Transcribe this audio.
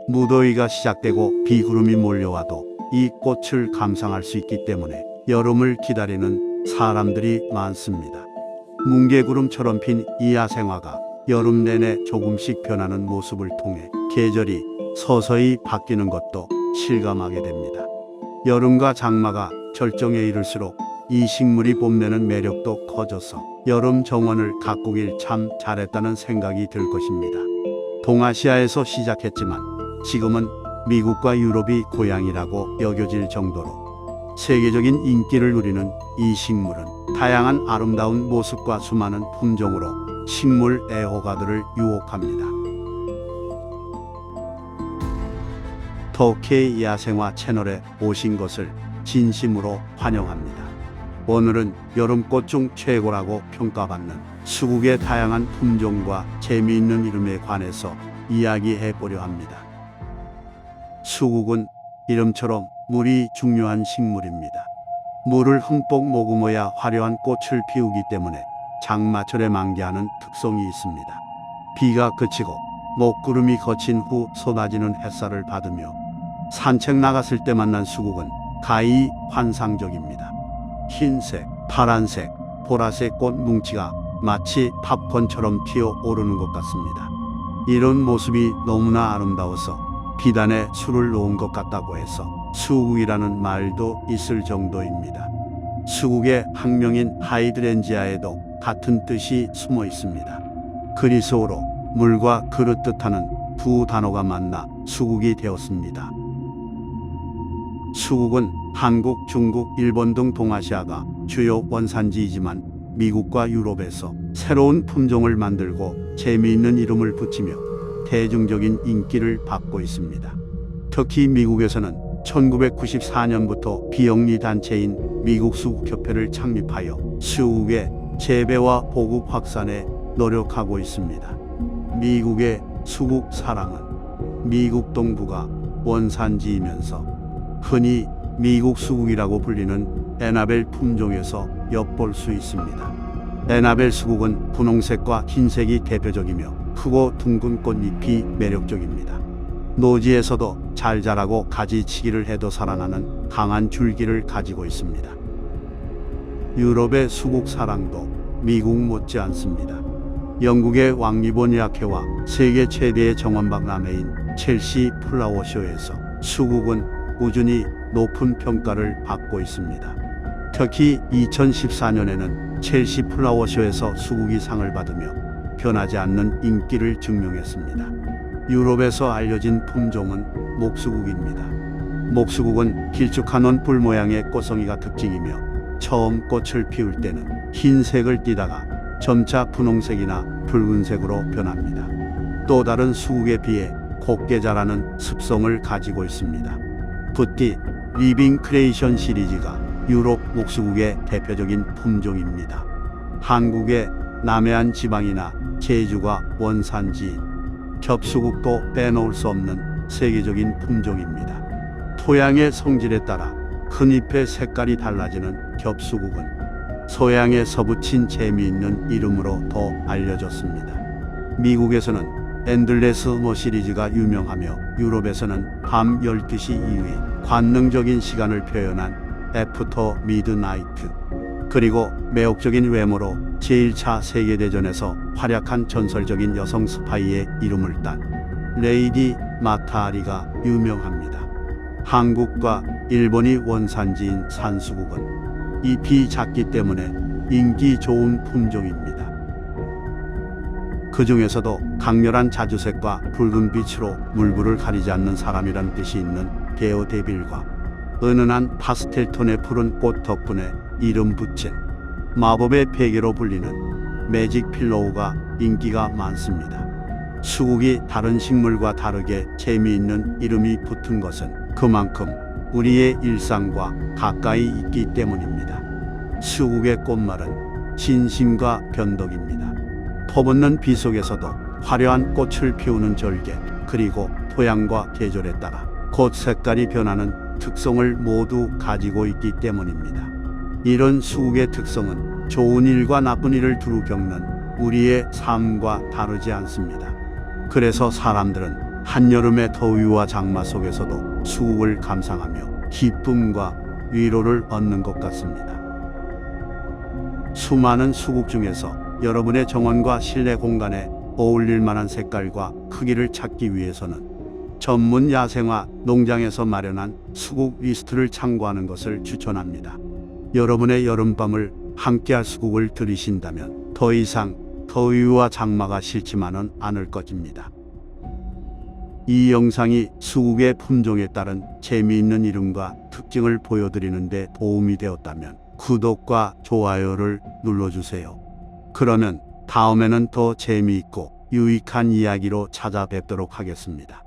무더위가 시작되고 비구름이 몰려와도 이 꽃을 감상할 수 있기 때문에 여름을 기다리는 사람들이 많습니다. 뭉게구름처럼 핀 이 야생화가 여름 내내 조금씩 변하는 모습을 통해 계절이 서서히 바뀌는 것도 실감하게 됩니다. 여름과 장마가 절정에 이를수록 이 식물이 뽐내는 매력도 커져서 여름 정원을 가꾸길 참 잘했다는 생각이 들 것입니다. 동아시아에서 시작했지만 지금은 미국과 유럽이 고향이라고 여겨질 정도로 세계적인 인기를 누리는 이 식물은 다양한 아름다운 모습과 수많은 품종으로 식물 애호가들을 유혹합니다. 더K 야생화 채널에 오신 것을 진심으로 환영합니다. 오늘은 여름꽃 중 최고라고 평가받는 수국의 다양한 품종과 재미있는 이름에 관해서 이야기해 보려 합니다. 수국은 이름처럼 물이 중요한 식물입니다. 물을 흠뻑 머금어야 화려한 꽃을 피우기 때문에 장마철에 만개하는 특성이 있습니다. 비가 그치고 먹구름이 거친 후 쏟아지는 햇살을 받으며 산책 나갔을 때 만난 수국은 가히 환상적입니다. 흰색, 파란색, 보라색 꽃 뭉치가 마치 팝콘처럼 튀어오르는 것 같습니다. 이런 모습이 너무나 아름다워서 비단에 술을 놓은 것 같다고 해서 수국이라는 말도 있을 정도입니다. 수국의 학명인 하이드렌지아에도 같은 뜻이 숨어 있습니다. 그리스어로 물과 그릇 뜻하는 두 단어가 만나 수국이 되었습니다. 수국은 한국, 중국, 일본 등 동아시아가 주요 원산지이지만 미국과 유럽에서 새로운 품종을 만들고 재미있는 이름을 붙이며 대중적인 인기를 받고 있습니다. 특히 미국에서는 1994년부터 비영리 단체인 미국 수국협회를 창립하여 수국의 재배와 보급 확산에 노력하고 있습니다. 미국의 수국 사랑은 미국 동부가 원산지이면서 흔히 미국 수국이라고 불리는 에나벨 품종에서 엿볼 수 있습니다. 에나벨 수국은 분홍색과 흰색이 대표적이며 크고 둥근 꽃잎이 매력적입니다. 노지에서도 잘 자라고 가지치기를 해도 살아나는 강한 줄기를 가지고 있습니다. 유럽의 수국 사랑도 미국 못지 않습니다. 영국의 왕리본의학회와 세계 최대의 정원박람회인 첼시 플라워쇼에서 수국은 꾸준히 높은 평가를 받고 있습니다. 특히 2014년에는 첼시 플라워쇼에서 수국이 상을 받으며 변하지 않는 인기를 증명했습니다. 유럽에서 알려진 품종은 목수국입니다. 목수국은 길쭉한 원뿔 모양의 꽃송이가 특징이며 처음 꽃을 피울 때는 흰색을 띠다가 점차 분홍색이나 붉은색으로 변합니다. 또 다른 수국에 비해 곱게 자라는 습성을 가지고 있습니다. 붓띠 리빙 크레이션 시리즈가 유럽 목수국의 대표적인 품종입니다. 한국의 남해안 지방이나 제주가 원산지인 겹수국도 빼놓을 수 없는 세계적인 품종입니다. 토양의 성질에 따라 큰 잎의 색깔이 달라지는 겹수국은 서양에서 붙인 재미있는 이름으로 더 알려졌습니다. 미국에서는 엔들레스 시리즈가 유명하며 유럽에서는 밤 12시 이후에 관능적인 시간을 표현한 애프터 미드나이트, 그리고 매혹적인 외모로 제1차 세계대전에서 활약한 전설적인 여성 스파이의 이름을 딴 레이디 마타리가 유명합니다. 한국과 일본이 원산지인 산수국은 잎이 작기 때문에 인기 좋은 품종입니다. 그 중에서도 강렬한 자주색과 붉은 빛으로 물불을 가리지 않는 사람이란 뜻이 있는 데어데빌과 은은한 파스텔톤의 푸른 꽃 덕분에 이름 붙인 마법의 베개로 불리는 매직 필로우가 인기가 많습니다. 수국이 다른 식물과 다르게 재미있는 이름이 붙은 것은 그만큼 우리의 일상과 가까이 있기 때문입니다. 수국의 꽃말은 진심과 변덕입니다. 터붓는 비 속에서도 화려한 꽃을 피우는 절개, 그리고 토양과 계절에 따라 꽃 색깔이 변하는 특성을 모두 가지고 있기 때문입니다. 이런 수국의 특성은 좋은 일과 나쁜 일을 두루 겪는 우리의 삶과 다르지 않습니다. 그래서 사람들은 한여름의 더위와 장마 속에서도 수국을 감상하며 기쁨과 위로를 얻는 것 같습니다. 수많은 수국 중에서 여러분의 정원과 실내 공간에 어울릴 만한 색깔과 크기를 찾기 위해서는 전문 야생화 농장에서 마련한 수국 리스트를 참고하는 것을 추천합니다. 여러분의 여름밤을 함께할 수국을 들이신다면 더 이상 더위와 장마가 싫지만은 않을 것입니다. 이 영상이 수국의 품종에 따른 재미있는 이름과 특징을 보여드리는 데 도움이 되었다면 구독과 좋아요를 눌러주세요. 그러면 다음에는 더 재미있고 유익한 이야기로 찾아뵙도록 하겠습니다.